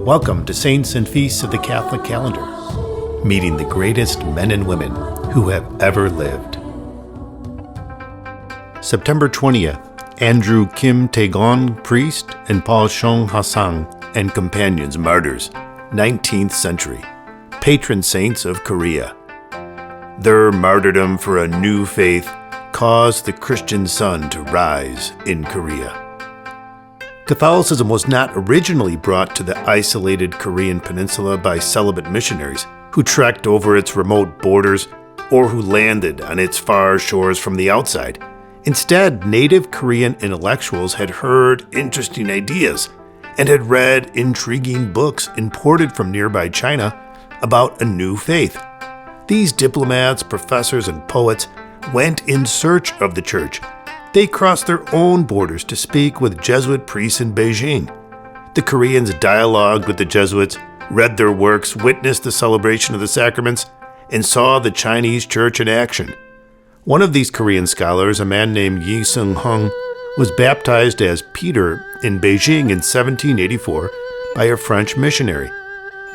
Welcome to Saints and Feasts of the Catholic Calendar, meeting the greatest men and women who have ever lived. September 20th, Andrew Kim Tae-gån, priest, and Paul Chォng Hasang and companions, martyrs, 19th century, patron saints of Korea. Their martyrdom for a new faith caused the Christian sun to rise in Korea. Catholicism was not originally brought to the isolated Korean peninsula by celibate missionaries who trekked over its remote borders or who landed on its far shores from the outside. Instead, native Korean intellectuals had heard interesting ideas and had read intriguing books imported from nearby China about a new faith. These diplomats, professors, and poets went in search of the church. They crossed their own borders to speak with Jesuit priests in Beijing. The Koreans dialogued with the Jesuits, read their works, witnessed the celebration of the sacraments, and saw the Chinese church in action. One of these Korean scholars, a man named Yi Seung-hung, was baptized as Peter in Beijing in 1784 by a French missionary.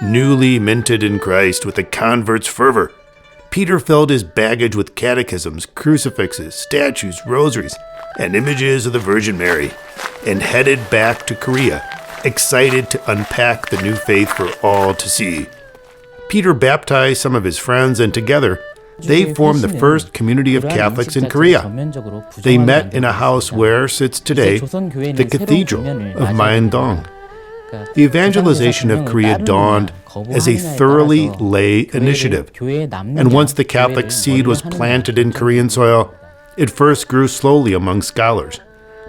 Newly minted in Christ with a convert's fervor, Peter filled his baggage with catechisms, crucifixes, statues, rosaries, and images of the Virgin Mary, and headed back to Korea, excited to unpack the new faith for all to see. Peter baptized some of his friends, and together, they formed the first community of Catholics in Korea. They met in a house where sits today the Cathedral of Myeongdong. The evangelization of Korea dawned as a thoroughly lay initiative, and once the Catholic seed was planted in Korean soil, it first grew slowly among scholars,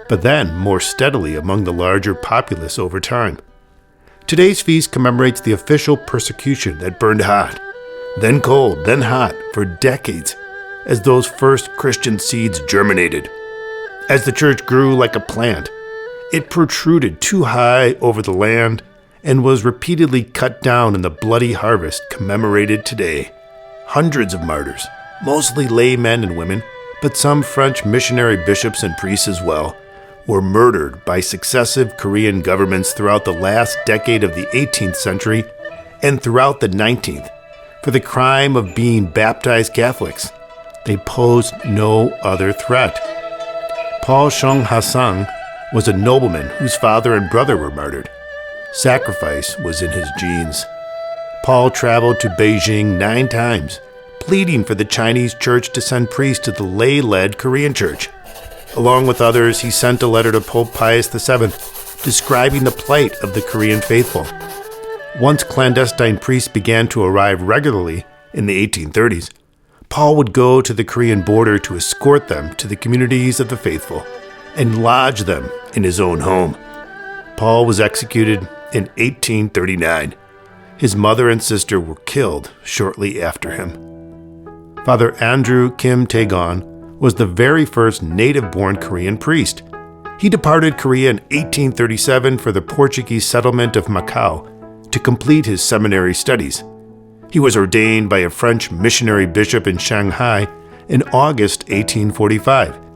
but then more steadily among the larger populace over time. Today's feast commemorates the official persecution that burned hot, then cold, then hot for decades as those first Christian seeds germinated. As the church grew like a plant, it protruded too high over the land and was repeatedly cut down in the bloody harvest commemorated today. Hundreds of martyrs, mostly lay men and women, but some French missionary bishops and priests as well, were murdered by successive Korean governments throughout the last decade of the 18th century and throughout the 19th for the crime of being baptized Catholics. They posed no other threat. Paul Chォng Hasang was a nobleman whose father and brother were martyred. Sacrifice was in his genes. Paul traveled to Beijing 9 times, pleading for the Chinese church to send priests to the lay-led Korean church. Along with others, he sent a letter to Pope Pius VII describing the plight of the Korean faithful. Once clandestine priests began to arrive regularly in the 1830s, Paul would go to the Korean border to escort them to the communities of the faithful and lodge them in his own home. Paul was executed in 1839. His mother and sister were killed shortly after him. Father Andrew Kim Tae-gån was the very first native-born Korean priest. He departed Korea in 1837 for the Portuguese settlement of Macau to complete his seminary studies. He was ordained by a French missionary bishop in Shanghai in August 1845.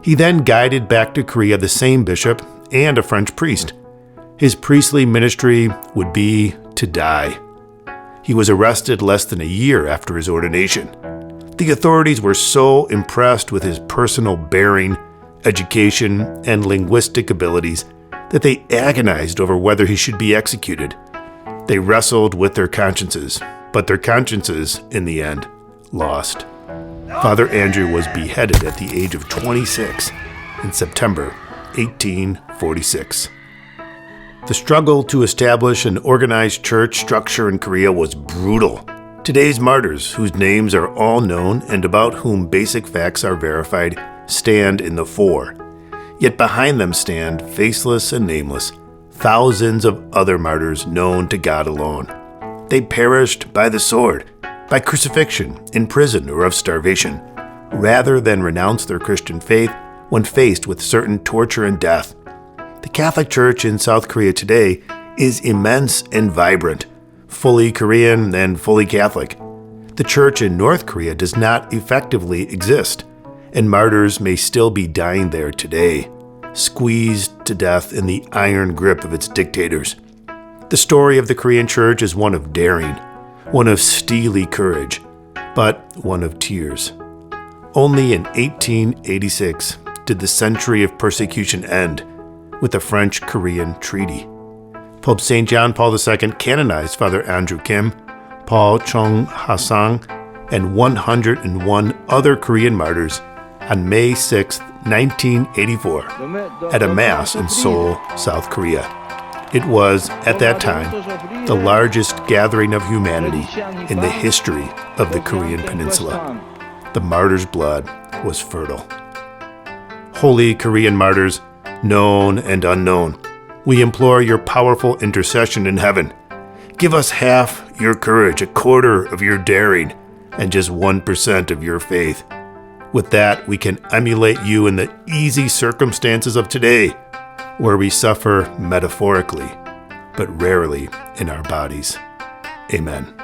He then guided back to Korea the same bishop and a French priest. His priestly ministry would be to die. He was arrested less than a year after his ordination. The authorities were so impressed with his personal bearing, education, and linguistic abilities that they agonized over whether he should be executed. They wrestled with their consciences, but their consciences, in the end, lost. Father Andrew was beheaded at the age of 26 in September 1846. The struggle to establish an organized church structure in Korea was brutal. Today's martyrs, whose names are all known and about whom basic facts are verified, stand in the fore. Yet behind them stand, faceless and nameless, thousands of other martyrs known to God alone. They perished by the sword, by crucifixion, in prison, or of starvation, rather than renounce their Christian faith when faced with certain torture and death. The Catholic Church in South Korea today is immense and vibrant, fully Korean and fully Catholic. The Church in North Korea does not effectively exist, and martyrs may still be dying there today, squeezed to death in the iron grip of its dictators. The story of the Korean church is one of daring, one of steely courage, but one of tears. Only in 1886 did the century of persecution end with the French-Korean Treaty. Pope St. John Paul II canonized Father Andrew Kim, Paul Chong Ha-sang, and 101 other Korean martyrs on May 6, 1984, at a Mass in Seoul, South Korea. It was, at that time, the largest gathering of humanity in the history of the Korean Peninsula. The martyrs' blood was fertile. Holy Korean martyrs, known and unknown, we implore your powerful intercession in heaven. Give us half your courage, a quarter of your daring, and just 1% of your faith. With that, we can emulate you in the easy circumstances of today, where we suffer metaphorically, but rarely in our bodies. Amen.